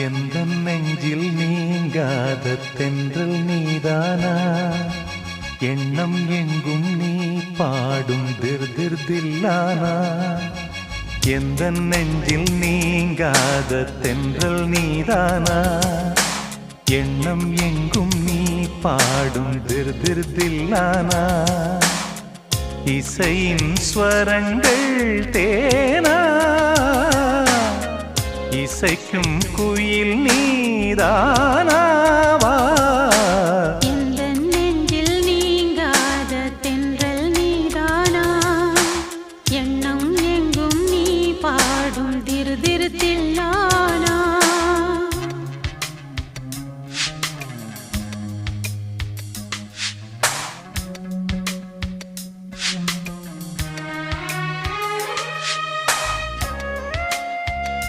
எந்த நெஞ்சில் நீங்காத தென்றல் நீதானா எண்ணம் எங்கும் நீ பாடும் திர்திர்தில்லானா எந்த நெஞ்சில் நீங்காத தென்றல் நீதானா எண்ணம் எங்கும் நீ பாடும் திர்திர்தில்லானா இசையின் ஸ்வரங்கள் தேனா இசைக்கும் குயில் நீதானா